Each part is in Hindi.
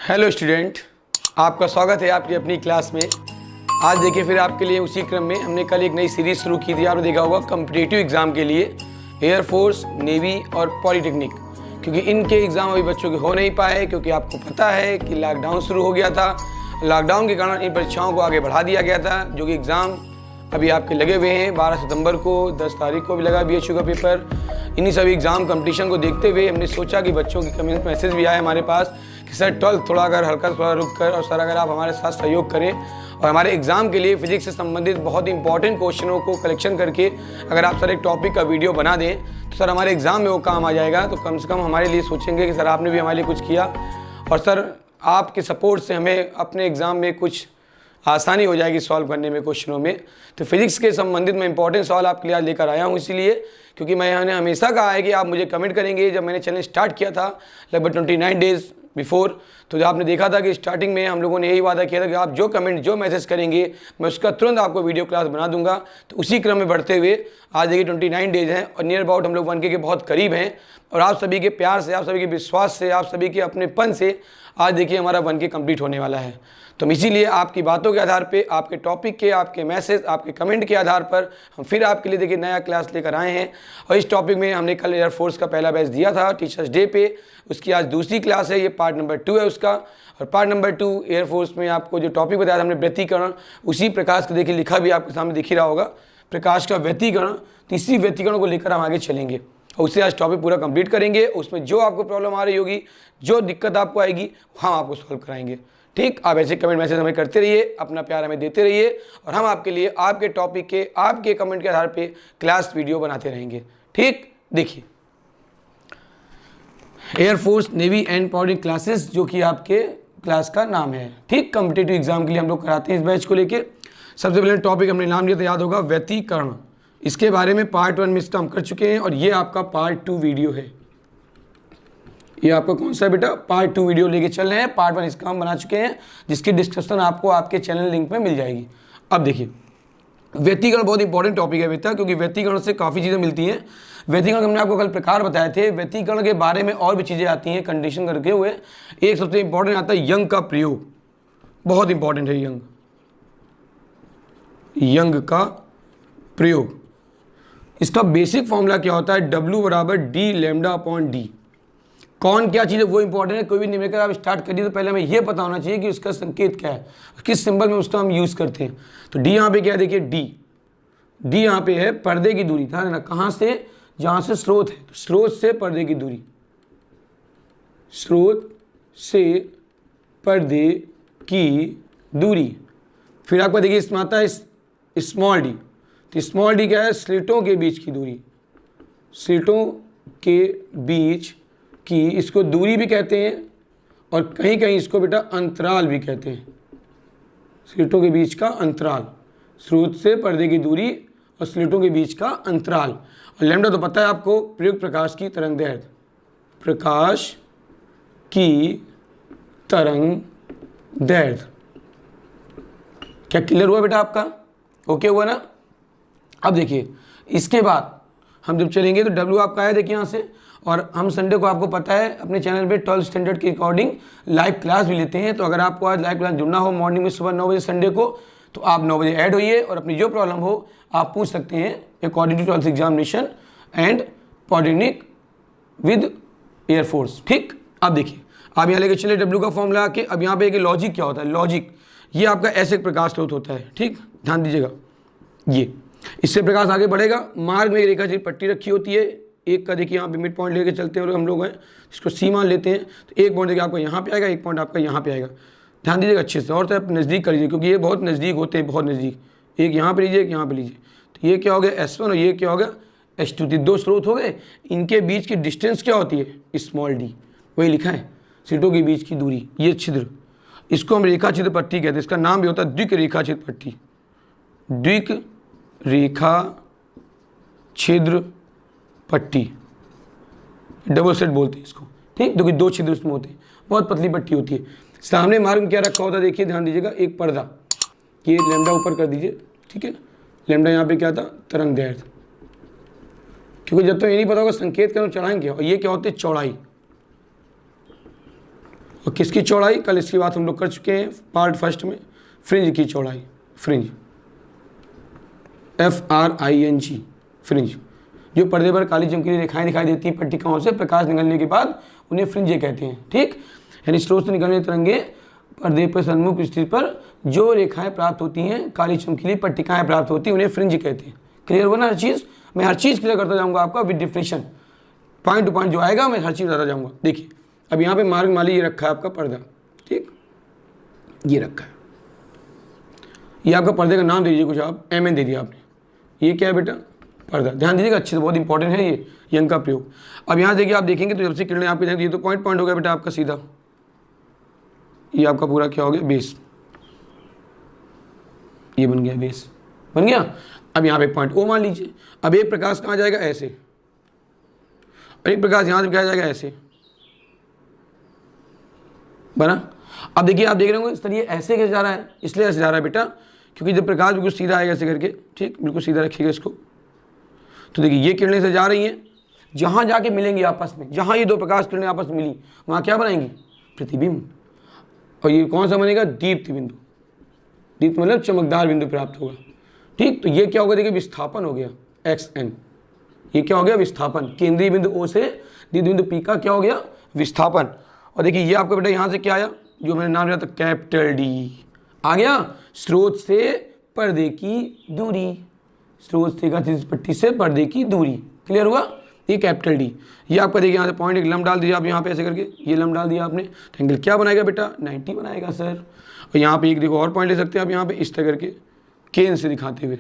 हेलो स्टूडेंट, आपका स्वागत है आपकी अपनी क्लास में। आज देखिए फिर आपके लिए उसी क्रम में हमने कल एक नई सीरीज़ शुरू की थी। आपने देखा होगा कॉम्पिटिटिव एग्ज़ाम के लिए एयरफोर्स, नेवी और पॉलिटेक्निक, क्योंकि इनके एग्ज़ाम अभी बच्चों के हो नहीं पाए, क्योंकि आपको पता है कि लॉकडाउन शुरू हो गया था। लॉकडाउन के कारण इन परीक्षाओं को आगे बढ़ा दिया गया था, जो कि एग्ज़ाम अभी आपके लगे हुए हैं। 12 सितंबर को, 10 तारीख को भी लगा BHU का पेपर। इन्हीं सभी एग्ज़ाम कंपटीशन को देखते हुए हमने सोचा कि बच्चों की कमेंट मैसेज भी आए हमारे पास कि सर 12th थोड़ा अगर हल्का थोड़ा रुक कर, और सर अगर आप हमारे साथ सहयोग करें और हमारे एग्ज़ाम के लिए फिजिक्स से संबंधित बहुत ही इंपॉर्टेंट क्वेश्चनों को कलेक्शन करके अगर आप सर एक टॉपिक का वीडियो बना दें तो सर हमारे एग्ज़ाम में वो काम आ जाएगा। तो कम से कम हमारे लिए सोचेंगे कि सर आपने भी हमारे लिए कुछ किया, और सर आपके सपोर्ट से हमें अपने एग्ज़ाम में कुछ आसानी हो जाएगी सॉल्व करने में, क्वेश्चनों में। तो फिजिक्स के संबंधित मैं इंपॉर्टेंट सवाल आपके लिए आज लेकर आया हूँ, इसीलिए क्योंकि मैंने हमेशा कहा है कि आप मुझे कमेंट करेंगे। जब मैंने चैनल स्टार्ट किया था लगभग 29 डेज़ बिफोर, तो आपने देखा था कि स्टार्टिंग में हम लोगों ने यही वादा किया था कि आप जो कमेंट जो मैसेज करेंगे मैं उसका तुरंत आपको वीडियो क्लास बना दूंगा। तो उसी क्रम में बढ़ते हुए आज देखिए 29 डेज़ हैं और नियर अबाउट हम लोग 1K के बहुत करीब हैं। और आप सभी के प्यार से, आप सभी के विश्वास से, आप सभी के अपनेपन से आज देखिए हमारा 1K कंप्लीट होने वाला है। तो इसीलिए आपकी बातों के आधार पे, आपके टॉपिक के, आपके मैसेज, आपके कमेंट के आधार पर हम फिर आपके लिए देखिए नया क्लास लेकर आए हैं। और इस टॉपिक में हमने कल एयरफोर्स का पहला बैच दिया था टीचर्स डे पे, उसकी आज दूसरी क्लास है, ये पार्ट नंबर 2 है उसका। और पार्ट नंबर 2 एयरफोर्स में आपको जो टॉपिक बताया था हमने व्यतिकरण, उसी प्रकाश को देखिए लिखा भी आपके सामने दिख ही रहा होगा, प्रकाश का व्यतिकरण। तीसरी व्यतिकरण को लेकर हम आगे चलेंगे और उससे आज टॉपिक पूरा कंप्लीट करेंगे। उसमें जो आपको प्रॉब्लम आ रही होगी, जो दिक्कत आपको आएगी, हम आपको सॉल्व कराएंगे। ठीक, आप ऐसे कमेंट मैसेज हमें करते रहिए, अपना प्यार हमें देते रहिए, और हम आपके लिए आपके टॉपिक के, आपके कमेंट के आधार पे क्लास वीडियो बनाते रहेंगे। ठीक, देखिए air force, navy and polytechnic classes, जो कि आपके क्लास का नाम है। ठीक, कॉम्पिटिटिव एग्जाम के लिए हम लोग कराते हैं इस बैच को लेके। सबसे पहले टॉपिक हमने नाम लिया था, याद होगा, व्यतिकरण। इसके बारे में पार्ट 1 में इसका हम कर चुके हैं और ये आपका पार्ट 2 वीडियो है। ये आपका कौन सा बेटा, पार्ट 2 वीडियो लेके चल रहे हैं। पार्ट 1 इसका हम बना चुके हैं, जिसकी डिस्क्रिप्शन आपको आपके चैनल लिंक में मिल जाएगी। अब देखिए व्यतिकरण बहुत इंपॉर्टेंट टॉपिक है बेटा, क्योंकि व्यतिकरण से काफ़ी चीज़ें मिलती हैं। व्यतिकरण हमने आपको कल प्रकार बताए थे। व्यतिकरण के बारे में और भी चीज़ें आती हैं कंडीशन करके हुए। एक सबसे इंपॉर्टेंट आता है यंग का प्रयोग, बहुत इंपॉर्टेंट है यंग, यंग का प्रयोग। इसका बेसिक फॉर्मूला क्या होता है, W बराबर D लैम्डा अपॉन D। कौन क्या चीज़ है वो इंपॉर्टेंट है। कोई भी न्यूमेरिकल आप स्टार्ट करिए तो पहले हमें ये पता होना चाहिए कि उसका संकेत क्या है, किस सिंबल में उसका हम यूज़ करते हैं। तो D यहाँ पे क्या है, देखिए D यहाँ पे है पर्दे की दूरी। ध्यान देना, कहाँ से, जहाँ से स्रोत है, तो स्रोत से पर्दे की दूरी, स्रोत से पर्दे की दूरी। फिर आपका देखिए इसमें आता है स्मॉल d। तो स्मॉल d क्या है, स्लिटों के बीच की दूरी, स्लिटों के बीच की, इसको दूरी भी कहते हैं और कहीं कहीं इसको बेटा अंतराल भी कहते हैं। स्लिटों के बीच का अंतराल, स्रोत से पर्दे की दूरी और स्लिटों के बीच का अंतराल। और लैम्डा तो पता है आपको, प्रयुक्त प्रकाश की तरंग दैर्घ्य, प्रकाश की तरंग दैर्घ्य। क्या क्लियर हुआ बेटा आपका, ओके हुआ ना। अब देखिए इसके बाद हम जब चलेंगे तो W आपका है देखिए यहाँ से। और हम संडे को, आपको पता है, अपने चैनल पे 12th स्टैंडर्ड के अकॉर्डिंग लाइव क्लास भी लेते हैं। तो अगर आपको आज लाइव क्लास जुड़ना हो मॉर्निंग में सुबह 9 बजे संडे को, तो आप 9 बजे ऐड होइए और अपनी जो प्रॉब्लम हो आप पूछ सकते हैं according to 12th examination and polytechnic with air force. ठीक, अब देखिए आप यहाँ लेके चले W का फॉर्मूला आके। अब यहाँ पे एक लॉजिक क्या होता है, लॉजिक, ये आपका ऐसे प्रकाश स्रोत होता है। ठीक, ध्यान दीजिएगा, ये इससे प्रकाश आगे बढ़ेगा। मार्ग में एक रेखा पट्टी रखी होती है, एक का देखिए यहाँ पे मिड पॉइंट लेके चलते हैं और हम लोग हैं इसको सी मान लेते हैं। तो एक पॉइंट देखिए आपका यहाँ पे आएगा, एक पॉइंट आपका यहाँ पे आएगा। ध्यान दीजिएगा अच्छे से, और तो आप नज़दीक कर लीजिए क्योंकि ये बहुत नज़दीक होते हैं, बहुत नज़दीक। एक यहाँ पे लीजिए, एक यहाँ पे लीजिए। तो ये क्या हो गया S1 और ये क्या हो गया S2। दो स्रोत हो गए, इनके बीच की डिस्टेंस क्या होती है, स्मॉल d। वही लिखा है, सीटों के बीच की दूरी, ये छिद्र, इसको हम रेखा छिद्र पट्टी कहते हैं। इसका नाम भी होता है द्विक रेखा छिद्र पट्टी, द्विक रेखा छिद्र पट्टी, डबल सेट बोलते हैं इसको। ठीक, क्योंकि 2 छिद्र उसमें होते हैं, बहुत पतली पट्टी होती है। सामने मार्ग में क्या रखा होता है, देखिए ध्यान दीजिएगा, एक पर्दा, ये लैम्डा ऊपर कर दीजिए। ठीक है, लैम्डा यहाँ पे क्या था, तरंग दैर्घ्य, क्योंकि जब तक ये नहीं पता होगा संकेत क्या चढ़ाएंगे क्या। और ये क्या होती है, चौड़ाई, और किसकी चौड़ाई, कल इसकी बात हम लोग कर चुके हैं पार्ट फर्स्ट में, फ्रिंज की चौड़ाई, फ्रिंज FRING, फ्रिंज, जो पर्दे पर काली चमकीली रेखाएं दिखाई देती हैं पट्टिकाओं से प्रकाश निकलने के बाद, उन्हें फ्रिंज कहते हैं। ठीक, यानी स्रोत से निकलने तिरंगे पर्दे पर सन्मुख स्थिति पर जो रेखाएं प्राप्त होती हैं, काली चमकीली पट्टिकाएं प्राप्त होती हैं, उन्हें फ्रिंज कहते हैं। क्लियर हुआ ना हर चीज़? मैं हर चीज़ क्लियर करता जाऊँगा आपका with definition, point two point जो आएगा मैं हर चीज़ बताता जाऊँगा। देखिए अब यहाँ पे मार्ग माली ये रखा है आपका पर्दा, ठीक, ये रखा है, ये आपका पर्दे का नाम दे दीजिए कुछ आप, MN दे दिया आपने, ये क्या है बेटा, पर्दा। ध्यान दीजिएगा अच्छे से, बहुत इंपॉर्टेंट है ये अंक का प्रयोग। अब यहाँ देखिए आप देखेंगे तो जब से किरणें आपके जाएंगी, ये तो पॉइंट हो गया बेटा आपका सीधा, ये आपका पूरा क्या हो गया, बेस, ये बन गया बेस, बन गया। अब यहाँ पे पॉइंट O मान लीजिए। अब एक प्रकाश कहाँ जाएगा, ऐसे, और एक प्रकाश यहाँ से क्या जाएगा, ऐसे, बना। अब देखिए आप देख रहे होंगे सर ये ऐसे कैसे जा रहा है, इसलिए ऐसे जा रहा है बेटा क्योंकि जब प्रकाश बिल्कुल सीधा आएगा ऐसे करके, ठीक, बिल्कुल सीधा रखिएगा इसको, तो देखिए ये किरणें से जा रही हैं, जहाँ जाके मिलेंगी आपस में, जहाँ ये दो प्रकाश किरणें आपस में मिली वहाँ क्या बनाएंगी, प्रतिबिंब, और ये कौन सा बनेगा, दीप्ति बिंदु, दीप्त मतलब चमकदार बिंदु प्राप्त होगा। ठीक, तो ये क्या होगा, देखिए विस्थापन हो गया XN, ये क्या हो गया, विस्थापन, केंद्रीय बिंदु O से दीप्त बिंदु P का क्या हो गया, विस्थापन। और देखिए ये आपका बेटा यहाँ से क्या आया, जो मैंने नाम लिया था कैपिटल D आ गया, स्रोत से पर्दे की दूरी, स्रोत से पट्टी से पर्दे की दूरी, क्लियर हुआ, ये कैपिटल D। ये आपका देखिए यहाँ से पॉइंट एक लम्ब डाल दिया आप यहाँ पे ऐसे करके, ये लम्ब डाल दिया आपने, तो एंगल क्या बनाएगा बेटा, 90 बनाएगा सर। और यहाँ पे एक देखो और पॉइंट ले सकते हैं आप यहाँ पे इस तरह करके केंद्र से दिखाते हुए,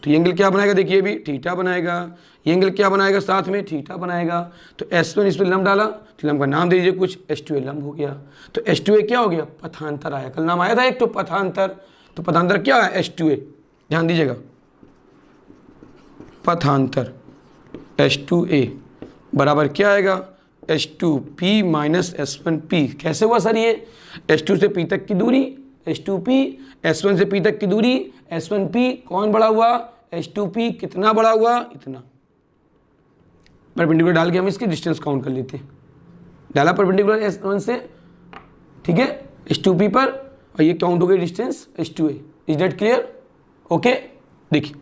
तो ये एंगल क्या बनाएगा, देखिए भी थीटा बनाएगा, ये एंगल क्या बनाएगा, साथ में थीटा बनाएगा। तो S1 इस पर लम्ब डाला, तो लम्ब का नाम दे दीजिए कुछ, H2A लम्ब हो गया। तो H2A क्या हो गया, पथांतर आया, कल नाम आया था एक तो पथांतर, तो पथांतर क्या है, H2A, ध्यान दीजिएगा, पथांतर H2A बराबर क्या आएगा, H2P माइनस S1P। कैसे हुआ सर ये, H2 से P तक की दूरी H2P, S1 से P तक की दूरी S1P, कौन बड़ा हुआ, H2P, कितना बड़ा हुआ, इतना। परपेंडिकुलर डाल के हम इसकी डिस्टेंस काउंट कर लेते हैं, डाला परपेंडिकुलर S1 से, ठीक है, H2P पर, और ये काउंट हो गई distance H2A। Is that clear, okay. देखिए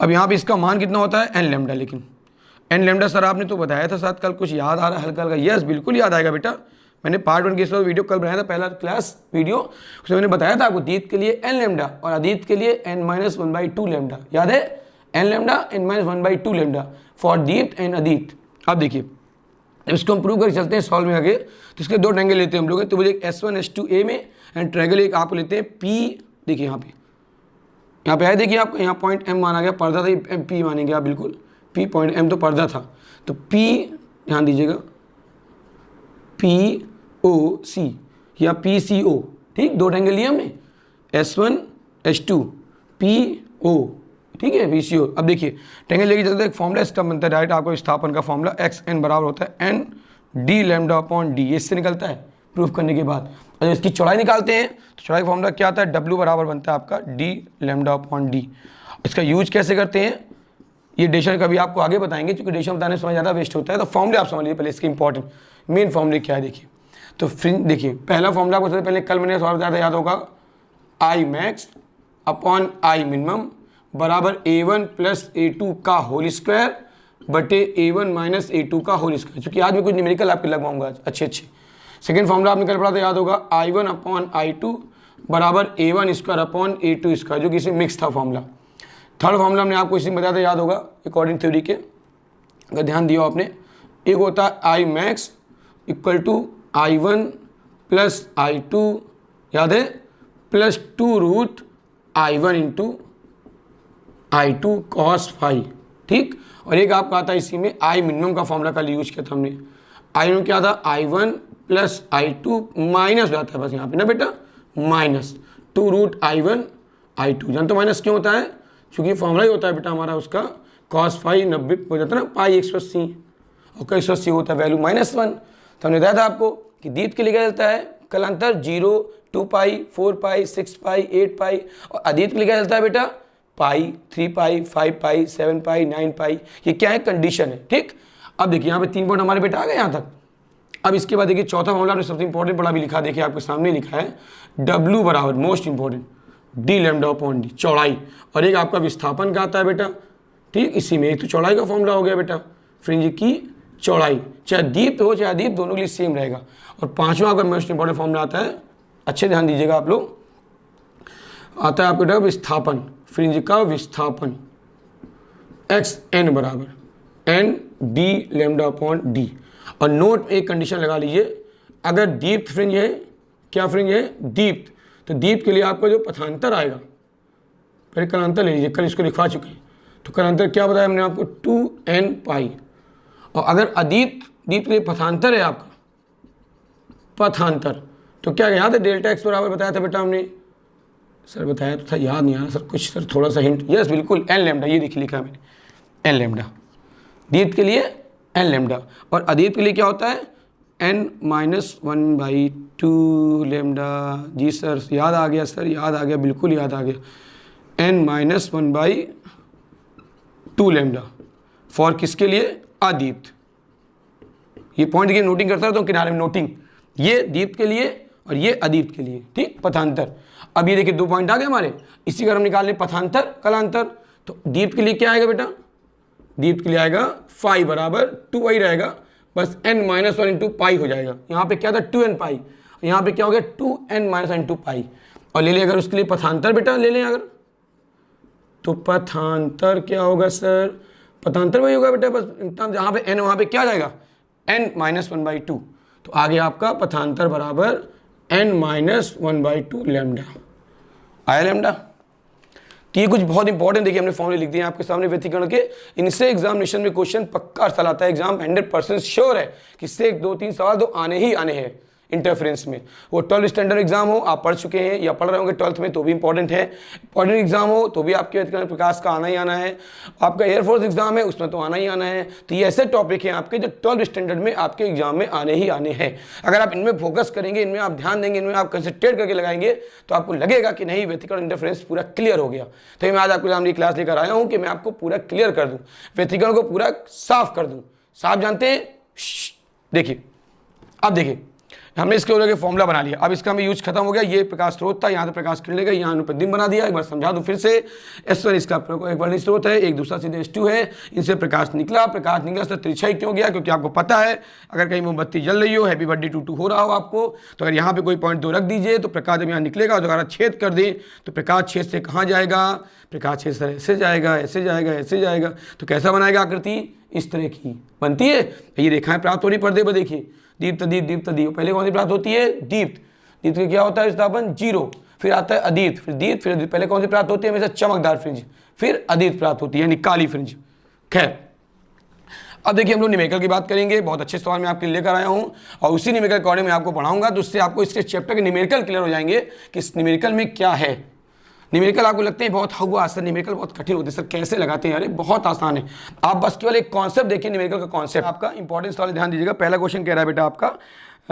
अब यहाँ पे इसका मान कितना होता है, n लैम्डा, लेकिन n लैम्डा सर आपने तो बताया था साथ, कल कुछ याद आ रहा है हल्का हल्का, यस बिल्कुल याद आएगा बेटा, मैंने पार्ट 1 के इस वीडियो कल बनाया था, पहला क्लास वीडियो, उसमें मैंने बताया था आपको दीप्त के लिए n लैम्डा और अदीप्त के लिए n-1/2 लैम्डा, याद है, n lambda n-1/2 lambda for दीप्त एंड अदीप्त। अब देखिए इसको हम प्रूव करके चलते हैं सॉल्व में आगे, तो इसके दो ट्रायंगल लेते हैं हम लोग, तो बोले S1 S2A में एंड ट्रायंगल एक आप लेते हैं P, देखिए यहाँ पे है, देखिए आपको यहाँ पॉइंट M माना गया, पर्दा था, P मानेंगे आप बिल्कुल, P पॉइंट, M तो पर्दा था, तो P ध्यान दीजिएगा, POC या PCO, ठीक, दो ट्रायंगल लिए हमने, S1 S2 PO, ठीक है, PCO। अब देखिए ट्रायंगल लेके चलते हैं, एक फॉर्मूला इसका बनता है डायरेक्ट, आपको विस्थापन का फॉर्मूला XN बराबर होता है ND λ/D, इससे निकलता है प्रूफ करने के बाद। और इसकी चौड़ाई निकालते हैं तो चौड़ाई फॉर्मूला क्या आता है, W बराबर बनता है आपका D λ/D। इसका यूज कैसे करते हैं, ये डेशन कभी आपको आगे बताएंगे, क्योंकि डेशन बताने में समय ज़्यादा वेस्ट होता है, तो फॉर्मूले आप समझ लीजिए पहले, इसके इंपॉर्टेंट मेन फॉर्मूले क्या है। देखिए तो फ्रिंज, देखिए पहला फॉर्मूला आपको सबसे पहले कल मैंने सवाल बताया था, याद होगा, I max upon I minimum बराबर A1 प्लस A2 का होल स्क्वायर बटे A1 माइनस A2 का होल स्क्वायर। चूँकि आज मैं कुछ न्यूमेरिकल आपके लगवाऊंगा आज अच्छे। सेकेंड फॉर्मूला आपने कल पढ़ा था, याद होगा, I1 अपॉन I2 बराबर A1 square upon A2 square, जो कि इसमें मिक्स था फॉर्मूला। थर्ड फॉर्मूला हमने आपको इसी में बताया था, याद होगा, अकॉर्डिंग थ्योरी के, अगर ध्यान दिया आपने, एक होता है I max equal to I1 plus I2, याद है, plus 2 root I1 into I2 cos phi, ठीक। और एक आपका आता है इसी में I मिनिमम का फॉर्मूला कल यूज किया था हमने, I मिनिमम क्या था, I1 प्लस I2 माइनस हो जाता है बस यहाँ पे ना बेटा, माइनस 2 रूट I1 I2, जानते हो माइनस क्यों होता है, क्योंकि फॉर्मूला ही होता है बेटा हमारा उसका, कॉस फाई 90 हो जाता है ना, पाई 180, और 180 होता है वैल्यू -1। तो हमने बताया था आपको कि दीप्त के लिए क्या चलता है, कलांतर 0, 2 पाई, 4 पाई, 6 पाई, 8 पाई, और अदीप्त के लिए क्या चलता है बेटा, पाई, 3 पाई, 5 पाई, 7 पाई, 9 पाई, ये क्या है, कंडीशन है, ठीक। अब देखिए यहाँ पे 3 पॉइंट हमारे बेटा आ गए यहाँ तक। अब इसके बाद देखिए चौथा फॉर्मूला आपने सबसे इंपॉर्टेंट पढ़ा भी लिखा, देखिए आपके सामने लिखा है W बराबर most important D lambda upon D, चौड़ाई, और एक आपका विस्थापन का आता है बेटा, ठीक, इसी में एक तो चौड़ाई का फॉर्मूला हो गया बेटा, फ्रिंज की चौड़ाई, चाहे दीप्त हो चाहे अदीप्त, दोनों के लिए सेम रहेगा। और पांचवा आपका मोस्ट इंपॉर्टेंट फॉर्मूला आता है, अच्छे ध्यान दीजिएगा आप लोग, आता है आपको बेटा विस्थापन, फ्रिंज का विस्थापन एक्स एन बराबर N D lambda upon D. और नोट में एक कंडीशन लगा लीजिए, अगर दीप्त फ्रिंज है, क्या फ्रिंज है, दीप्त, तो दीप्त के लिए आपका जो पथांतर आएगा, पहले कलांतर ले लीजिए, कल इसको लिखवा चुके हैं, तो कलांतर क्या बताया हमने आपको 2n पाई। और अगर अदीप्त, दीप्त के लिए पथांतर है आपका, पथांतर, तो क्या याद है डेल्टा एक्स बराबर बताया था बेटा हमने, सर बताया तो था, याद नहीं आ रहा सर, कुछ सर थोड़ा सा हिंट, यस बिल्कुल एन लैम्डा, ये देखिए लिखा है मैंने एन लैम्डा, दीप्त के लिए एन लैम्डा, और अदीप्त के लिए क्या होता है n-1/2 लैम्डा। जी सर याद आ गया, सर याद आ गया, बिल्कुल याद आ गया, n-1/2 लैम्डा फॉर किसके लिए, अदीप्त। ये पॉइंट की नोटिंग करता रहता हूँ किनारे में, नोटिंग, ये दीप्त के लिए और ये अदीप्त के लिए, ठीक, पथांतर। अब ये देखिए 2 पॉइंट आ गए हमारे, इसी का हम निकाल लें पथांतर कलांतर, तो दीप्त के लिए क्या आएगा बेटा, दीप्त के लिए आएगा फाई बराबर 2 वही रहेगा, बस n-1 इंटू पाई हो जाएगा, यहाँ पे क्या था 2n पाई, यहाँ पे क्या हो गया 2n-1 इंटू पाई। और ले लें अगर उसके लिए पथांतर बेटा ले लें अगर, तो पथांतर क्या होगा सर, पथांतर वही होगा बेटा, बस जहाँ पे n वहाँ पे क्या जाएगा n-1/2, तो आगे आपका पथांतर बराबर n-1/2 लैम्डा, आया लैम्डा। तो ये कुछ बहुत इंपॉर्टेंट देखिए हमने फॉर्मूले लिख दिए आपके सामने व्यतिकरण के, इनसे एग्जामिनेशन में क्वेश्चन पक्का सवाल आता है, एग्जाम 100% श्योर है कि इससे 2-3 सवाल तो आने ही आने हैं इंटरफेरेंस में। वो 12 स्टैंडर्ड एग्जाम हो, आप पढ़ चुके हैं या पढ़ रहे होंगे 12th में तो भी इंपॉर्टेंट है, इंपॉर्टेंट एग्जाम हो तो भी आपके व्यतिकरण प्रकाश का आना ही आना है, आपका एयरफोर्स एग्जाम है उसमें तो आना ही आना है। तो ये ऐसे टॉपिक हैं आपके जो 12 स्टैंडर्ड में आपके एग्जाम में आने ही आने हैं। अगर आप इनमें फोकस करेंगे, इनमें आप ध्यान देंगे, इनमें आप कंसंट्रेट करके लगाएंगे तो आपको लगेगा कि नहीं व्यतिकरण इंटरफेरेंस पूरा क्लियर हो गया। तो मैं आज आपके सामने क्लास लेकर आया हूँ कि मैं आपको पूरा क्लियर कर दूँ, व्यतिकरण को पूरा साफ कर दूँ। साफ जानते हैं, देखिए अब देखिए हमने इसके वजह फॉर्मूला बना लिया, अब इसका हमें यूज खत्म हो गया, ये प्रकाश स्रोत था, यहाँ से प्रकाश किरण गई, यहाँ अनुप्रदिम बना दिया। एक बार समझा दूं फिर से, S1 इसका एक वर्णित स्रोत है, एक दूसरा सीधे S2 है, इनसे प्रकाश निकला सर तिरछाई क्यों गया, क्योंकि आपको पता है अगर कहीं मोमबत्ती जल रही हो, हैप्पी बर्थडे टू हो रहा हो आपको, तो अगर यहाँ पे कोई पॉइंट 2 रख दीजिए तो प्रकाश जब यहाँ निकलेगा और अगर छेद कर दें तो प्रकाश छेद से कहाँ जाएगा, प्रकाश छेद से ऐसे जाएगा, ऐसे जाएगा, ऐसे जाएगा, तो कैसा बनाएगा आकृति, इस तरह की बनती है। ये रेखाएं प्राप्त हो रही पर्दे पर, देखिए दीप्त दीप्त दीप्त दीप्त, पहले कौन सी प्राप्त होती है, दीप्त, दीप्त का क्या होता है विस्थापन 0, फिर आता है अदीप्त, फिर दीप्त, फिर पहले कौन सी प्राप्त होती है हमेशा चमकदार फ्रिंज, फिर अदीप्त प्राप्त होती है यानी काली फ्रिंज। खैर अब देखिए हम लोग न्यूमेरिकल की बात करेंगे, बहुत अच्छे सवाल मैं आपके लिए लेकर आया हूँ और उसी न्यूमेरिकल अकॉर्डिंग मैं आपको पढ़ाऊंगा, तो उससे आपको इसके चैप्टर के न्यूमेरिकल क्लियर हो जाएंगे कि इस न्यूमेरिकल में क्या है। न्यूमेरिकल आपको लगते हैं बहुत हुआ सर, न्यूमेरिकल बहुत कठिन होते हैं सर, कैसे लगाते हैं, अरे बहुत आसान है, आप बस केवल एक कॉन्सेप्ट देखिए न्यूमेरिकल का कॉन्सेप्ट। आपका इंपॉर्टेंस वाले ध्यान दीजिएगा, पहला क्वेश्चन कह रहा है बेटा आपका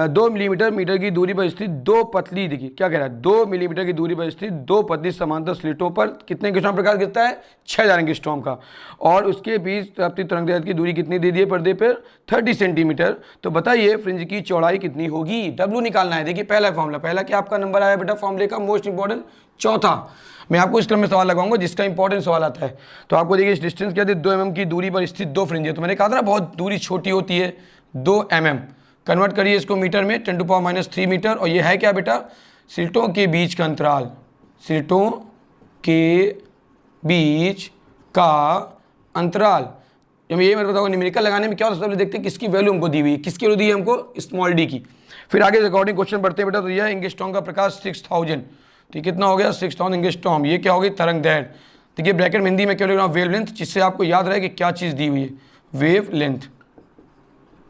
2 मिलीमीटर की दूरी पर स्थित 2 पतली, देखिए क्या कह रहा है, 2 मिलीमीटर की दूरी पर स्थित 2 पतली समांतर स्लिटों पर कितने एंगस्ट्रॉम प्रकाश गिरता है, 6000 एंगस्ट्रॉम का, और उसके बीच प्राप्ति तरंगदैर्घ्य की दूरी कितनी दे दी है पर्दे पर, 30 सेंटीमीटर। तो बताइए फ्रिंज की चौड़ाई कितनी होगी, W निकालना है। देखिए पहला फॉर्मूला, पहला क्या आपका नंबर आया बेटा फॉर्मूले का, मोस्ट इंपॉर्टेंट चौथा, मैं आपको इस क्रम में सवाल लगाऊंगा जिसका इंपॉर्टेंट सवाल आता है। तो आपको देखिए इस डिस्टेंस क्या है, 2 mm की दूरी पर स्थित 2 फ्रिंज है, तो मैंने कहा था ना बहुत दूरी छोटी होती है, 2 mm, कन्वर्ट करिए इसको मीटर में, 10⁻³ मीटर, और ये है क्या बेटा, स्लिटों के बीच का अंतराल, स्लिटों के बीच का अंतराल। जब ये मैं बताऊंगा न्यूमेरिकल लगाने में क्या होता है, सबसे देखते हैं किसकी वैल्यू हमको दी हुई है, किसकी वैल्यू दी है हमको, स्मॉल डी की। फिर आगे अकॉर्डिंग क्वेश्चन बढ़ते हैं बेटा, तो यह एंगस्ट्रॉम का प्रकाश 6000, तो कितना हो गया 6000 एंगस्ट्रॉम, ये क्या हो गई तरंग दैर्घ्य। देखिए ब्रैकेट में हिंदी में क्या लिख रहा हूँ, वेव लेंथ, जिससे आपको याद रहे कि क्या चीज़ दी हुई है, वेव लेंथ,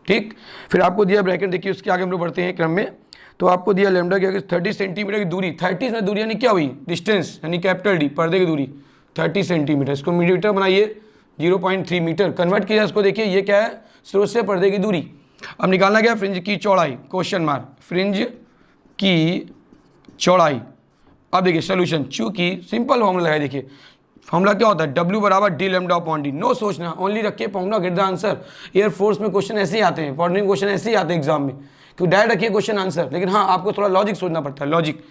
ठीक। फिर आपको दिया ब्रैकेट, देखिए उसके आगे हम लोग बढ़ते हैं क्रम में, तो आपको दिया लैम्डा क्या, 30 सेंटीमीटर की दूरी, 30 में दूरी यानी क्या हुई, डिस्टेंस यानी कैपिटल डी, पर्दे की दूरी 30 सेंटीमीटर, इसको मिलीमीटर बनाइए 0.3 मीटर, कन्वर्ट किया इसको, देखिए ये क्या है, स्रोत से पर्दे की दूरी। अब निकालना क्या, फ्रिंज की चौड़ाई, क्वेश्चन मार्क, फ्रिंज की चौड़ाई। अब देखिए सोल्यूशन, चूंकि सिंपल फॉर्मूला है, देखिए फॉर्मूला क्या होता है, W बराबर D lambda upon D. No सोचना, ओनली रखिए formula get the answer. Air force में क्वेश्चन ऐसे ही आते हैं, फॉरनरी क्वेश्चन ऐसे ही आते हैं एग्जाम में, क्योंकि डायरेक्ट रखिए क्वेश्चन आंसर, लेकिन हाँ आपको थोड़ा लॉजिक सोचना पड़ता है, लॉजिक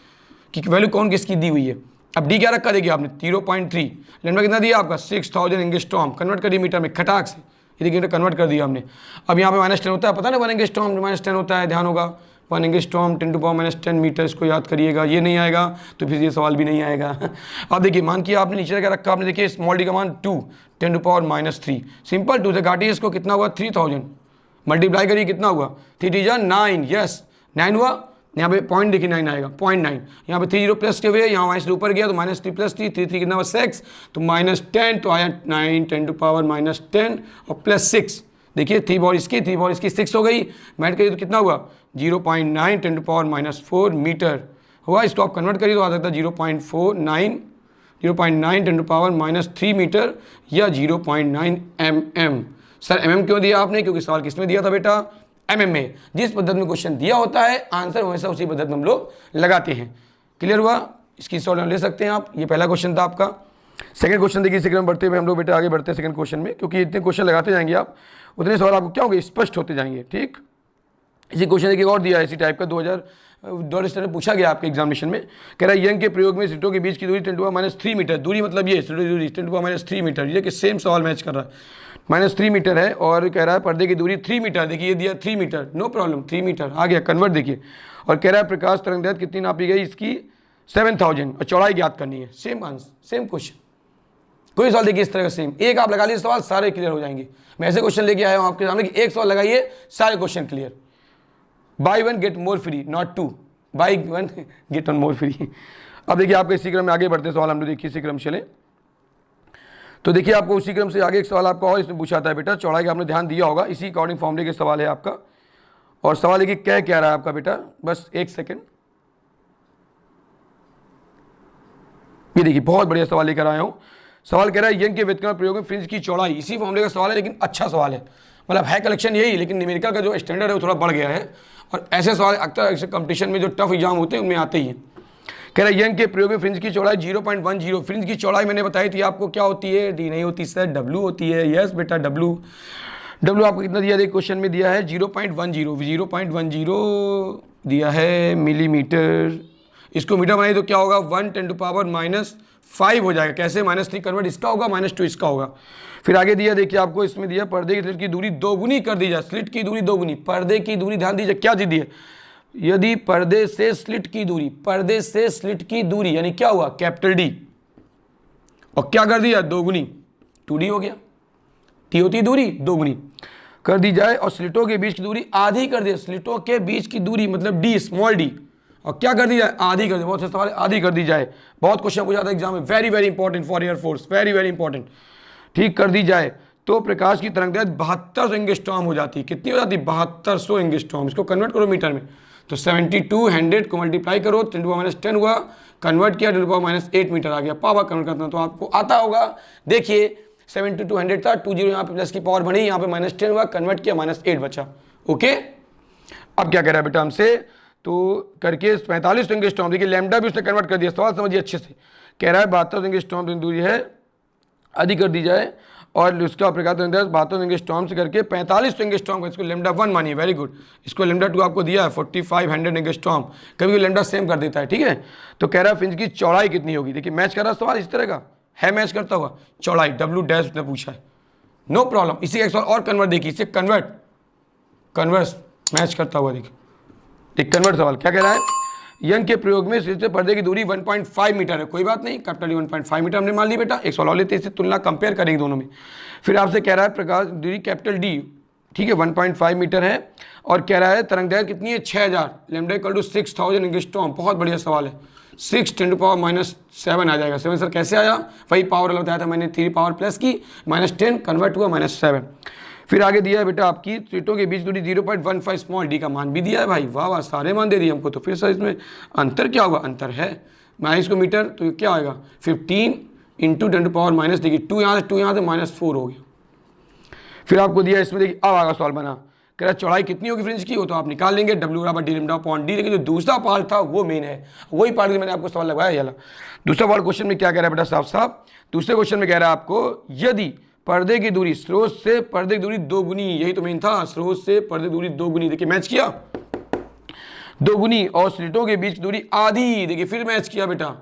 कि वैल्यू कौन किसकी दी हुई है। अब डी क्या रखा, देखिए आपने 0.3, लैम्डा कितना दिया आपका 6000 एंगस्ट्रॉम, कन्वर्ट करिए मीटर में खटाक से, ये देखिए कन्वर्ट कर दिया हमने। अब यहाँ पे -10 होता है, पता ना 1 एंगस्ट्रॉम -10 होता है, ध्यान होगा 1 एंगस्ट्रॉम 10⁻⁻10 मीटर, इसको याद करिएगा। ये नहीं आएगा तो फिर ये सवाल भी नहीं आएगा। अब देखिए मान किया आपने नीचे क्या रखा आपने, देखिए स्मॉल डी का मान 2 10⁻³ सिंपल 2 से काटिए इसको, कितना हुआ 3000, मल्टीप्लाई करिए कितना हुआ 3 जा 9, यस 9 हुआ। यहाँ पे पॉइंट देखिए 9 आएगा, 0.9, यहाँ पे 30 प्लस के हुए, यहाँ माइनस ऊपर गया तो -3 + 3 3 कितना हुआ 6, तो -10, तो आया 9 10⁻⁻10 और +6, देखिए 3 और इसकी 3 और इसकी 6 हो गई, मैट करिए तो कितना हुआ 0.9 10⁻⁻4 मीटर हुआ। इसको आप कन्वर्ट करिए तो आ सकता है 0.9 10⁻³ मीटर या 0.9 mm। सर mm क्यों दिया आपने, क्योंकि सवाल किस में दिया था बेटा, mm में। जिस पद्धति में क्वेश्चन दिया होता है आंसर हमेशा उसी पद्धति में हम लोग लगाते हैं। क्लियर हुआ, इसकी सॉल्व ले सकते हैं आप। ये पहला क्वेश्चन था आपका। सेकंड क्वेश्चन देखिए, सेकंड बढ़ते हुए हम लोग बेटा आगे बढ़ते हैं सेकंड क्वेश्चन में, क्योंकि इतने क्वेश्चन लगाते जाएंगे आप उतने सवाल आपको क्या होंगे, स्पष्ट होते जाएंगे। ठीक, इसी क्वेश्चन देखिए और दिया है इसी टाइप का, 2000 में पूछा गया आपके एग्जामिनेशन में। कह रहा है यंग के प्रयोग में स्लिटों के बीच की दूरी 10⁻³ मीटर, दूरी मतलब ये स्लिटों की दूरी 10⁻³ मीटर, ये कि सेम सवाल मैच कर रहा है, -3 मीटर है, और कह रहा है पर्दे की दूरी 3 मीटर, देखिए ये दिया 3 मीटर, नो प्रॉब्लम 3 मीटर आ गया, कन्वर्ट देखिए। और कह रहा है प्रकाश तरंगदैर्घ्य कितनी नापी गई, इसकी 7000, और चौड़ाई ज्ञात करनी है। सेम आंसर, सेम क्वेश्चन, कोई सवाल देखिए इस तरह का सेम, एक आप लगा लीजिए सवाल सारे क्लियर हो जाएंगे। मैं ऐसे क्वेश्चन लेके आया हूँ आपके सामने कि एक सवाल लगाइए सारे question clear. Buy 1 get more free, not 2, buy 1 get 1 more free. अब देखिए आपके इसी क्रम में आगे बढ़ते सवाल हम लोग देखिए इसी क्रम चले, तो देखिए आपको उसी क्रम से आगे एक सवाल आपका और इसमें पूछा था बेटा, चौड़ाई का आपने ध्यान दिया होगा, इसी अकॉर्डिंग फॉर्मूले के सवाल है आपका। और सवाल देखिए क्या रहा है आपका बेटा, बस एक सेकेंड, ये देखिए बहुत बढ़िया सवाल लेकर आया हूँ। सवाल कह रहा है यंग के व्युत्क्रम प्रयोग में फ्रिंज की चौड़ाई, इसी फॉर्मूले का सवाल है लेकिन अच्छा सवाल है, मतलब है कलेक्शन यही, लेकिन न्यूमेरिकल का जो स्टैंडर्ड है वो थोड़ा बढ़ गया है, और ऐसे सवाल अक्सर ऐसे कंपटीशन में जो टफ एग्जाम होते हैं उनमें आते ही हैं। कह रहा है यंग के प्रयोग में फ्रिंज की चौड़ाई 0.10, फ्रिंज की चौड़ाई मैंने बताई थी आपको क्या होती है, डी नहीं होती सर, डब्ल्यू होती है। यस बेटा डब्ल्यू आपको कितना दिया है, क्वेश्चन में दिया है 0.10 दिया है मिलीमीटर, इसको मीटर बनाइए तो क्या होगा 1 10⁻⁻5 हो जाएगा। कैसे, -3 कन्वर्ट इसका होगा, -2 इसका होगा। फिर आगे दिया देखिए आपको, इसमें दिया पर्दे की स्लिट की दूरी दोगुनी कर दी जाए, स्लिट की दूरी दोगुनी, पर्दे की दूरी ध्यान दीजिए क्या दी है, यदि पर्दे से स्लिट की दूरी, पर्दे से स्लिट की दूरी यानी क्या हुआ कैपिटल डी, और क्या कर दिया दोगुनी, 2D हो गया, टी होती दूरी दोगुनी कर दी जाए, और स्लिटों के बीच की दूरी आधी कर दी, स्लिटों के बीच की दूरी मतलब डी स्मॉल डी, और क्या कर दी जाए आधी कर दी, बहुत से सवाल आधी कर दी जाए, बहुत क्वेश्चन पूछा था एग्जाम में, very very important for air force, very very important. ठीक कर दी जाए तो प्रकाश की तरंगदैर्घ्य 7200 एंगस्ट्रॉम हो जाती है, कितनी हो जाती है 7200 एंगस्ट्रॉम, इसको कन्वर्ट करो मीटर में, तो 7200 को मल्टीप्लाई करो 10⁻10 हुआ, कन्वर्ट किया 10⁻8 मीटर आ गया, पावर कन्वर्ट करना तो आपको आता होगा। देखिए 7200 था, 20 यहाँ पे प्लस की पावर बढ़ी, यहाँ पे -10 हुआ, कन्वर्ट किया -8 बचा। ओके, अब क्या कह रहा है बेटा हमसे, तो करके 4500 एंगस्ट्रॉम, देखिए लैम्डा भी उसने कन्वर्ट कर दिया, सवाल समझिए अच्छे से। कह रहा है 7200 एंगस्ट्रॉम दूरी है, अधिक कर दी जाए, और उसका प्रकाश तरंगदैर्घ्य 7200 एंगस्ट्रॉम से करके 4500 एंगस्ट्रॉम का, इसको लैम्डा 1 मानिए, वेरी गुड। इसको लैम्डा 2 आपको दिया है 4500 एंगस्ट्रॉम, कभी भी लैम्डा सेम कर देता है, ठीक है। तो कह रहा है फ्रिंज की चौड़ाई कितनी होगी, देखिए मैच कर रहा सवाल इस तरह का है, मैच करता हुआ चौड़ाई W' ने पूछा है, नो प्रॉब्लम। इसी का एक सवाल और कन्वर्ट देखिए, इसे कन्वर्स मैच करता हुआ देखिए, एक कन्वर्ट सवाल क्या कह रहा है, यंग के प्रयोग में स्लिट से पर्दे की दूरी 1.5 मीटर है, कोई बात नहीं, कैपिटल 1.5 मीटर हमने मान ली बेटा। एक सवाल लेते हैं, इससे तुलना कंपेयर करेंगे दोनों में। फिर आपसे कह रहा है प्रकाश दूरी कैपिटल डी, ठीक है 1.5 मीटर है, और कह रहा है तरंगदैर्घ्य कितनी है 6000, लैम्डा इक्वल टू 6000 एंगस्ट्रॉम, बहुत बढ़िया सवाल है। 6 10⁻⁻7 आ जाएगा, 7 सर कैसे आया, वही पावर अलग बताया था मैंने, 3 पावर प्लस की, -10 कन्वर्ट हुआ -7। फिर आगे दिया है बेटा आपकी स्लिटों के बीच दूरी 0.15 स्मॉल डी का मान भी दिया है भाई, वाह वाह सारे मान दे दिए हमको। तो फिर सर इसमें अंतर क्या होगा, अंतर है -को मीटर, तो क्या आएगा 15 × 10⁻⁻, देखिए 2 यहाँ से -4 हो गया। फिर आपको दिया इसमें देखिए अब आगा सवाल बना, कह रहा चौड़ाई कितनी होगी फ्रिंज की, वो तो आप निकाल लेंगे W बराबर डी लैम्डा अपॉन डी। लेकिन जो दूसरा पार्ट था वो मेन है, वही पार्ट मैंने आपको सवाल लगाया ये वाला। दूसरा पार्ट क्वेश्चन में क्या कह रहा है बेटा साफ साफ, दूसरे क्वेश्चन में कह रहा है आपको यदि पर्दे की दूरी स्रोत से पर्दे की दूरी 2 गुनी, यही तो मेन था, स्रोत से पर्दे दूरी 2 गुनी, देखिए मैच किया 2 गुनी, और स्लिटों के बीच की दूरी आधी, देखिए फिर मैच किया बेटा,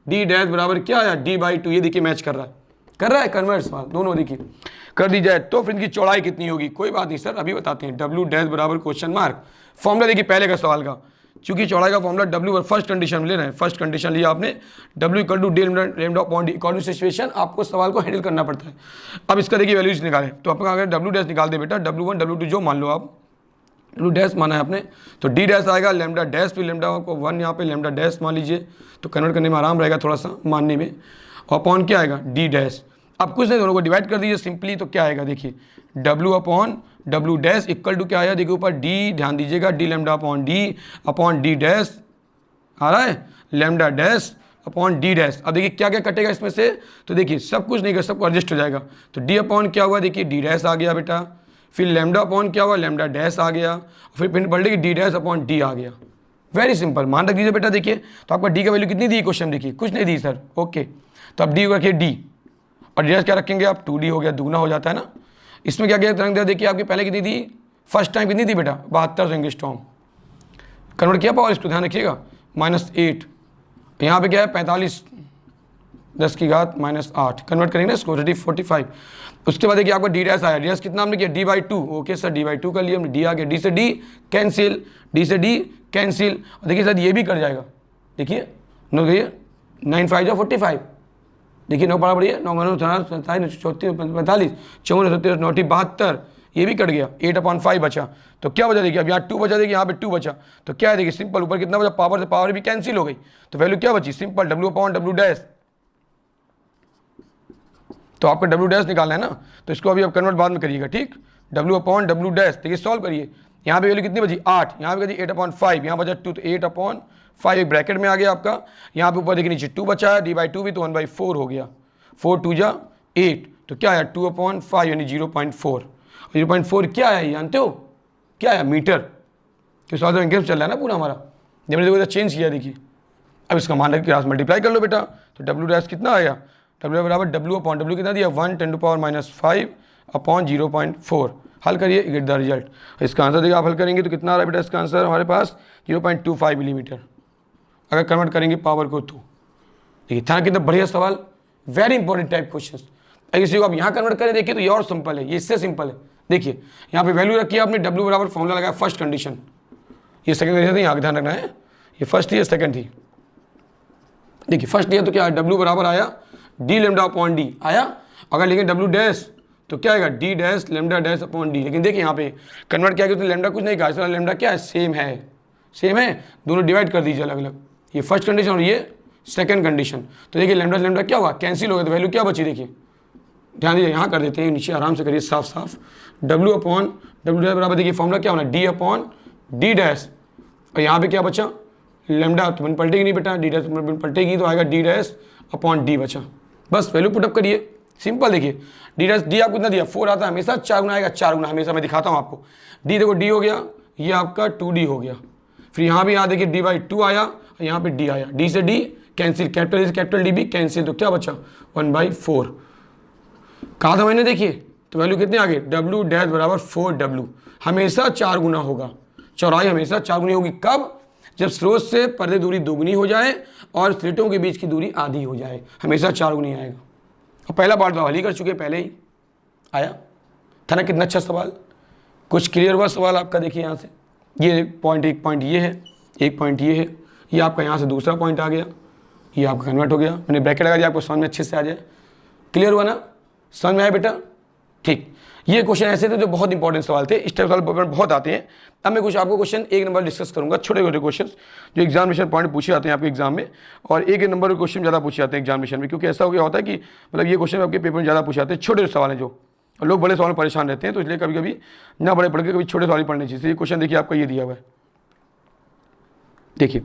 डी डैश बराबर क्या आया d/2, ये देखिए मैच कर रहा है कन्वर्ट सवाल दोनों देखिए कर दी जाए तो फ्रिंज की चौड़ाई कितनी होगी। कोई बात नहीं सर, अभी बताते हैं। W डैश बराबर क्वेश्चन मार्क, फॉर्मूला देखिए पहले का सवाल का, चूंकि चौड़ाई का फॉर्मूला W फर्स्ट कंडीशन में ले रहे हैं, फर्स्ट कंडीशन लिया आपने W equal to D lambda upon D, according to situation आपको सवाल को हैंडल करना पड़ता है। अब इसका देखिए वैल्यूज निकालें, तो आपका अगर W डैश निकाल दे बेटा, W1 W2 जो मान लो आप, W डैश माना है आपने, तो D डैश आएगा लैम्डा डैश, फिर लैम्डा को 1 यहाँ पे लैम्डा डैश मान लीजिए, तो कन्वर्ट करने में आराम रहेगा थोड़ा सा मानने में, और अपॉन क्या आएगा D डैश। अब कुछ नहीं, दोनों को डिवाइड कर दीजिए सिंपली, तो क्या आएगा देखिए W upon W dash equal to क्या आया, देखिए ऊपर D, ध्यान दीजिएगा D lambda upon D dash आ रहा है, lambda dash upon D dash. अब देखिए क्या क्या कटेगा इसमें से, तो देखिए सब कुछ नहीं कर, सबको एडजस्ट हो जाएगा, तो D अपॉन क्या हुआ देखिए D डैश आ गया बेटा, फिर लैम्डा अपॉन क्या हुआ लैम्डा डैश आ गया, फिर पिन पलटेगी D डैश अपॉन D आ गया। वेरी सिंपल, मान रख दीजिए बेटा। देखिए तो आपका D का वैल्यू कितनी दी क्वेश्चन, देखिए कुछ नहीं दी सर, ओके, तो अब D रखिए D, और D डैश क्या रखेंगे आप 2D हो गया, दुगना हो जाता है ना। इसमें क्या क्या रंग दिया, देखिए आपकी पहले कितनी थी, फर्स्ट टाइम कितनी थी बेटा 72 एंगस्ट्रॉम, कन्वर्ट किया पावर, इसको ध्यान रखिएगा -8, यहाँ पे क्या है 45 10 की घात -8, कन्वर्ट करेंगे ना इसको 45। उसके बाद देखिए आपका D डैश आया, D डैश कितना हमने किया D/2, ओके सर D/2 कर लिया हमने, D आ गया, D से D कैंसिल, D से D कैंसिल, और देखिए सर ये भी कर जाएगा, देखिए 9 देखिए 9 5 45, देखिए 9 बराबर है 9 47 45 54 9 72, ये भी कट गया, 8/5 बचा, तो क्या बचा देखिए अब यहाँ 2 बचा, देखिए यहाँ पे 2 बचा, तो क्या है देखिए सिंपल, ऊपर कितना बचा पावर से पावर भी कैंसिल हो गई, तो वैल्यू क्या बची simple W upon W dash. तो आपका W डैश निकालना है ना, तो इसको अभी आप कन्वर्ट बाद में करिएगा, ठीक, W अपॉन W डैश, देखिए सॉल्व करिए, यहाँ पे वैल्यू कितनी बची 8, यहाँ पे बची 8/5, यहाँ बचा 2, तो 8/5 एक ब्रैकेट में आ गया आपका, यहाँ पे ऊपर देखिए नीचे 2 बचा है, D/2 भी, तो 1/4 हो गया, 4 2 जा 8, तो क्या आया 2/5 यानी 0.4, 0.4 क्या है जानते हो, क्या है मीटर, क्योंकि सवाल तो इंग्लिश चल रहा है ना पूरा हमारा, जब मैंने चेंज किया देखिए। अब इसका मान रख के मल्टीप्लाई कर लो बेटा, तो W डैश कितना आया, W बराबर W अपॉन W कितना दिया 1 × 10⁻⁵ अपॉन 0.4, हल करिए गेट द रिजल्ट। इसका आंसर देखिए आप हल करेंगे तो कितना आ रहा है बेटा, इसका आंसर हमारे पास 0.25 मिलीमीटर, अगर कन्वर्ट करेंगे पावर को तो। देखिए था कितना बढ़िया सवाल, वेरी इंपॉर्टेंट टाइप क्वेश्चन। अगर इसी को आप यहाँ कन्वर्ट करें देखिए तो ये और सिंपल है, ये इससे सिंपल है। देखिए यहाँ पे वैल्यू रखी है आपने, W बराबर फॉर्मूला लगाया फर्स्ट कंडीशन, ये सेकंड कंडीशन थी, यहाँ ध्यान रखना है, ये फर्स्ट थी ये सेकंड थी। देखिए फर्स्ट दिया तो क्या है W बराबर आया डी लैम्डा अपॉन डी आया, अगर लेकिन W डैश तो क्या आएगा D dash lambda dash upon D. लेकिन देखिए यहाँ पे कन्वर्ट किया तो लैम्डा कुछ नहीं कहा, इसका लैम्डा क्या है सेम है, दोनों डिवाइड कर दीजिए अलग अलग, ये फर्स्ट कंडीशन और ये सेकंड कंडीशन। तो देखिए लैम्डा लैम्डा क्या हुआ कैंसिल हो गया, तो वैल्यू क्या बची देखिए, ध्यान दीजिए यहाँ कर देते हैं, नीचे आराम से करिए साफ साफ, W अपॉन W डैश बराबर देखिए फॉर्मूला क्या होना D अपॉन D डैश, और यहाँ पे क्या बचा लैम्डा, तो पलटेगी नहीं बेटा, D डैश पलटेगी तो आएगा D डैश अपॉन D बचा, बस वैल्यू पुटअप करिए, सिंपल। देखिए D डैश D आपको कितना दिया 4 आता है, हमेशा 4 गुना आएगा, 4 गुना हमेशा, मैं दिखाता हूँ आपको। D देखो D हो गया, ये आपका 2D हो गया, फिर यहाँ भी यहाँ देखिए D/2 आया, यहाँ पे D आया, D से D कैंसिल, कैपिटल D भी कैंसिल, तो क्या बचा 1/4। कहा था मैंने देखिए, तो वैल्यू कितने आ गए W डैश बराबर 4W, हमेशा 4 गुना होगा, चौड़ाई हमेशा 4 गुनी होगी, कब, जब स्रोत से पर्दे दूरी 2 गुनी हो जाए और स्लिटों के बीच की दूरी आधी हो जाए, हमेशा 4 गुनी आएगा। और पहला पार्ट तो हल ही कर चुके हैं, पहले ही आया था ना, कितना अच्छा सवाल, कुछ क्लियर हुआ सवाल आपका। देखिए यहाँ से ये पॉइंट, एक पॉइंट ये है, एक पॉइंट ये है, ये आपका यहाँ से दूसरा पॉइंट आ गया, ये आपका कन्वर्ट हो गया, मैंने ब्रैकेट लगा दिया आपको समझ में अच्छे से आ जाए, क्लियर हुआ ना, समझ में आया बेटा, ठीक। ये क्वेश्चन ऐसे थे जो बहुत इंपॉर्टेंट सवाल थे, इस टाइप सवाल बहुत आते हैं। अब मैं कुछ आपको क्वेश्चन एक नंबर डिस्कस करूंगा, छोटे छोटे क्वेश्चन जो एग्जामिनेशन पॉइंट पूछे जाते हैं आपके एग्जाम में, और एक नंबर के क्वेश्चन ज़्यादा पूछे जाते हैं एग्जामिनेशन में, क्योंकि ऐसा हो गया होता है कि मतलब ये क्वेश्चन आपके पेपर में ज़्यादा पूछे जाते हैं, छोटे सवाल हैं जो लोग बड़े सवाल में परेशान रहते हैं, तो इसलिए कभी कभी ना बड़े पढ़ के कभी छोटे सवाल पढ़ने चाहिए। ये क्वेश्चन देखिए आपका ये दिया हुआ है, देखिए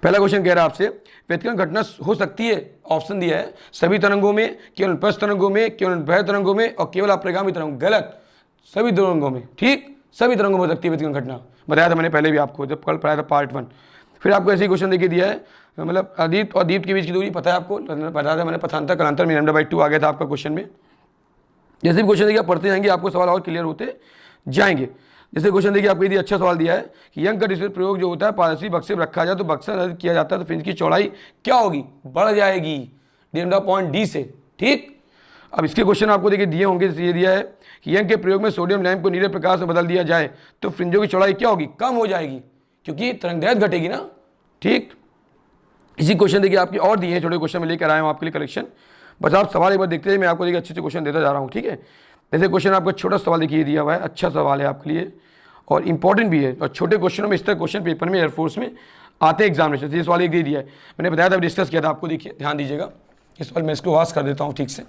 पहला क्वेश्चन कह रहा है आपसे, व्यतिक्रम घटना हो सकती है, ऑप्शन दिया है सभी तरंगों में, केवल अनुप्रस्थ तरंगों में, केवल अनुप्रस्थ तरंगों में, और केवल अपरिगामी तरंगों, गलत, सभी तरंगों में, ठीक, सभी तरंगों में हो सकती है व्यतिकरण घटना, बताया था मैंने पहले भी आपको जब कल पढ़ाया था पार्ट 1। फिर आपको ऐसे ही क्वेश्चन देखिए दिया है, मतलब अदीप्त और दीप्त के बीच की दूरी पता है आपको, बताया था मैंने पथांतर कालांतर में λ/2 आ गया था आपका क्वेश्चन में। जैसे भी क्वेश्चन देखिए आप पढ़ते जाएंगे आपको सवाल और क्लियर होते जाएंगे। जैसे क्वेश्चन देखिए आपको यदि अच्छा सवाल दिया है कि यंग का डिस्प्ले प्रयोग जो होता है पारदर्शी बक्से में रखा जाए तो बक्सा निर्धारित किया जाता है तो फ्रिंज की चौड़ाई क्या होगी, बढ़ जाएगी λ/d से। ठीक, अब इसके क्वेश्चन आपको देखिए दिए होंगे। जैसे ये दिया है कि यंग के प्रयोग में सोडियम लैंप को नीले प्रकाश में बदल दिया जाए तो फ्रिंजों की चौड़ाई क्या होगी, कम हो जाएगी, क्योंकि तरंगदैर्घ्य घटेगी ना। ठीक, इसी क्वेश्चन देखिए आपके और दिए हैं, छोटे क्वेश्चन में लेकर आया हूँ आपके लिए कलेक्शन, बस आप सवाल एक बार देखते हैं, मैं आपको देखिए अच्छे से क्वेश्चन देता जा रहा हूँ। ठीक है, जैसे क्वेश्चन आपका छोटा सवाल देखिए दिया हुआ है, अच्छा सवाल है आपके लिए और इंपॉर्टेंट भी है, और छोटे क्वेश्चनों में इस तरह क्वेश्चन पेपर में एयरफोर्स में आते हैं एग्जामिनेशन। ये सवाल एक दे दिया है, मैंने बताया था डिस्कस किया था आपको, देखिए ध्यान दीजिएगा। इस सवाल मैं इसको वाश कर देता हूँ ठीक से,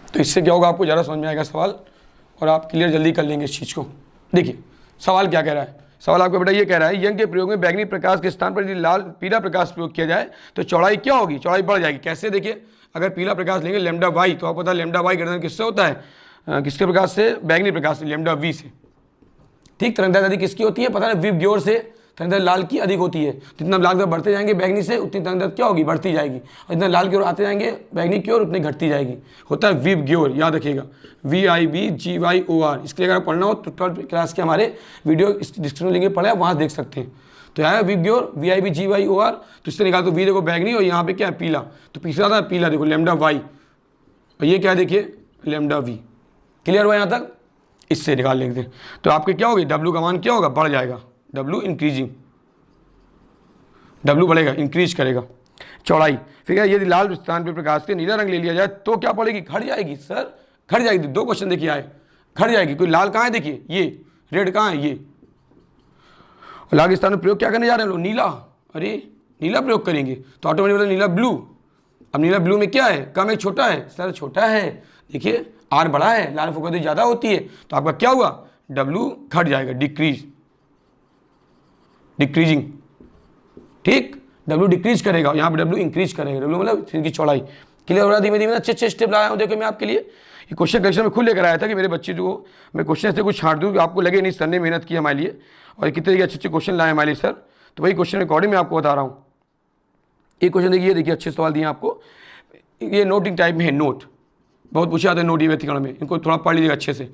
तो इससे क्या होगा आपको ज़्यादा समझ में आएगा सवाल और आप क्लियर जल्दी कर लेंगे इस चीज़ को। देखिए सवाल क्या कह रहा है, सवाल आपको बेटा ये कह रहा है यंग के प्रयोग में बैगनी प्रकाश के स्थान पर यदि लाल पीला प्रकाश प्रयोग किया जाए तो चौड़ाई क्या होगी, चौड़ाई बढ़ जाएगी। कैसे, देखिए अगर पीला प्रकाश लेंगे λ/y तो आपको पता है λ/y ग्रेटर किससे होता है, किसके प्रकाश से, बैगनी प्रकाश से, λ/v से। ठीक, तरंगदैर्घ्य अधिक किसकी होती है पता है, विव ग्योर से तरंगदैर्घ्य लाल की अधिक होती है। जितना लाल बढ़ते जाएंगे बैगनी से उतनी तरंगदैर्घ्य क्या होगी, बढ़ती जाएगी, और जितना लाल की ओर आते जाएंगे बैगनी की ओर उतनी घटती जाएगी। होता है विव ग्योर, याद रखिएगा VIBGYOR। इसके लिए अगर पढ़ना हो तो 12th क्लास के हमारे वीडियो डिस्क्रिप्शन में लिंक पे पढ़ा है, वहाँ देख सकते हैं। तो यहाँ है विव ग्योर VIBGYOR, तो इससे निकाल तो वी देखो बैगनी और यहाँ पे क्या है पीला, तो पिछला था पीला देखो λ/y, और ये क्या देखिए λ/v। क्लियर हुआ यहाँ तक, इससे निकाल लेंगे तो आपके क्या होगी, W का मान क्या होगा, बढ़ जाएगा, W इंक्रीजिंग, W बढ़ेगा, इंक्रीज करेगा चौड़ाई। फिर यदि लाल स्थान पर प्रकाश के नीला रंग ले लिया जाए तो क्या पड़ेगी, घट जाएगी। सर घट जाएगी, दो क्वेश्चन देखिए आए, घट जाएगी। कोई लाल कहाँ है देखिए, ये रेड कहाँ है, ये लाल के स्थान में प्रयोग क्या करने जा रहे हैं लोग, नीला। अरे नीला प्रयोग करेंगे तो ऑटोमेटिक नीला ब्लू। अब नीला ब्लू में क्या है, कम है छोटा है, सर छोटा है, देखिए R बड़ा है, लाल फोकस ज़्यादा होती है, तो आपका क्या हुआ, W घट जाएगा, डिक्रीजिंग। ठीक, W डिक्रीज करेगा, यहाँ पे W इंक्रीज करेगा, W मतलब इनकी चौड़ाई। क्लियर हो रहा है, धीमे धीमे अच्छे स्टेप लाया हूँ। देखो मैं आपके लिए ये क्वेश्चन कलेक्शन में खुद लेकर आया था कि मेरे बच्चे जो मैं क्वेश्चन से कुछ छाट दूँ, आपको लगे नहीं सर ने मेहनत की हमारे लिए और कितने अच्छे अच्छे क्वेश्चन लाए हमारे लिए सर, तो वही क्वेश्चन अकॉर्डिंग मैं आपको बता रहा हूँ। एक क्वेश्चन देखिए अच्छे सवाल दिए आपको, ये नोटिंग टाइप में है, नोट बहुत पूछे जाते हैं नोट ये व्यतिकरण में, इनको थोड़ा पढ़ लीजिएगा अच्छे से।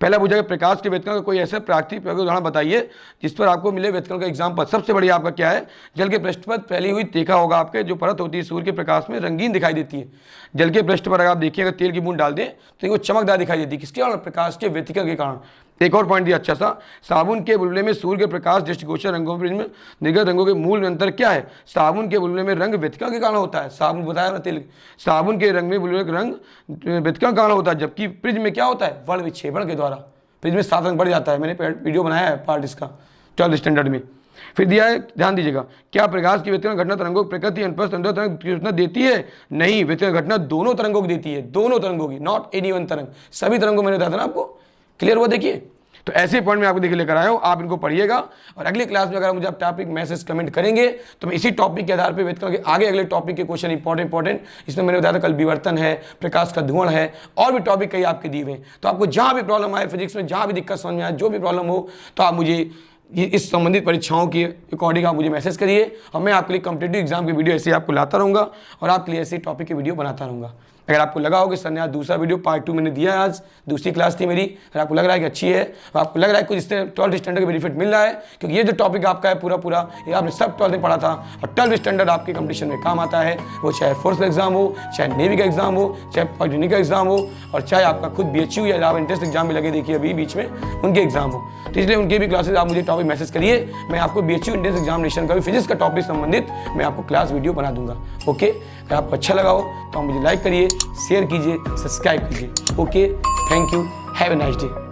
पहला पूछा कि प्रकाश के व्यतिकरण का कोई ऐसा प्राकृतिक उदाहरण बताइए जिस पर आपको मिले व्यतिकरण का एग्जाम्पल। सबसे बढ़िया आपका क्या है, जल के पृष्ठ पर फैली हुई देखा होगा आपके जो परत होती है सूर्य के प्रकाश में रंगीन दिखाई देती है। जल के पृष्ठ पर अगर आप देखिए अगर तेल की बूंद डाल दें तो इनको चमकदार दिखाई देती है, किसके कारण, प्रकाश के व्यतिकरण के कारण। एक और पॉइंट दिया अच्छा सा, साबुन के बुलबुले में सूर्य के प्रकाश दृष्टिगोचर रंगों में निर्गत रंगों के मूल अंतर क्या है। साबुन के बुलबुले में रंग व्यतिकरण के कारण होता है, साबुन बताया ना तेल, साबुन के रंग में बुलबुले का रंग व्यतिकरण के कारण होता है, जबकि प्रिज्म में क्या होता है, वर्ण विक्षेपण के द्वारा। प्रिज्म में 7 रंग बढ़ जाता है, मैंने वीडियो बनाया है पार्ट इसका 12th स्टैंडर्ड में। फिर दिया है, ध्यान दीजिएगा, क्या प्रकाश की व्यतिकरण घटना तरंगों की प्रकृति अनुप्रस्थ तरंग की सूचना देती है, नहीं, व्यतिकरण घटना दोनों तरंगों की देती है, दोनों तरंगों की, नॉट एनी वन तरंग, सभी तरंगों मैंने बताया था ना आपको। क्लियर हुआ, देखिए तो ऐसे पॉइंट में आपको देखिए लेकर आया हूँ, आप इनको पढ़िएगा और अगली क्लास में अगर मुझे आप टॉपिक मैसेज कमेंट करेंगे तो मैं इसी टॉपिक के आधार पर व्यतिकरण के आगे अगले टॉपिक के क्वेश्चन इंपॉर्टेंट इसमें मैंने बताया था कल विवर्तन है, प्रकाश का धुआं है, और भी टॉपिक कई आपके दिए हुए। तो आपको जहाँ भी प्रॉब्लम आए फिजिक्स में, जहाँ भी दिक्कत समझ में आए, जो भी प्रॉब्लम हो, तो आप मुझे इस संबंधित परीक्षाओं के अकॉर्डिंग आप मुझे मैसेज करिए और मैं आपके लिए कॉम्पिटिटिव एग्जाम की वीडियो ऐसे आपको लाता रहूँगा और आपके लिए ऐसे टॉपिक की वीडियो बनाता रहूँगा। अगर आपको लगा हो कि सर ने आज दूसरा वीडियो पार्ट 2 मैंने दिया है, आज दूसरी क्लास थी मेरी, अगर आपको लग रहा है कि अच्छी है, आपको लग रहा है कुछ इससे 12th स्टैंडर्ड का बेनिफिट मिल रहा है, क्योंकि ये जो टॉपिक आपका है पूरा ये आपने सब 12th में पढ़ा था और 12th स्टैंडर्ड आपके कंपटीशन में काम आता है, वो चाहे फोर्स का एग्जाम हो, चाहे नेवी का एग्जाम हो, चाहे पॉलिटेक्निक का एग्जाम हो, और चाहे आपका खुद BHU या आप इंट्रेंस एग्जाम भी लगे देखिए अभी बीच में उनके एग्जाम हो। तो इसलिए उनके भी क्लासेज आप मुझे टॉपिक मैसेज करिए, मैं आपको BHU इंट्रेंस एग्जामिनेशन का भी फिजिक्स का टॉपिक संबंधित मैं आपको क्लास वीडियो बना दूंगा। ओके, अगर आपको अच्छा लगा हो तो आप मुझे लाइक करिए, शेयर कीजिए, सब्सक्राइब कीजिए। Okay, thank you, have a nice day.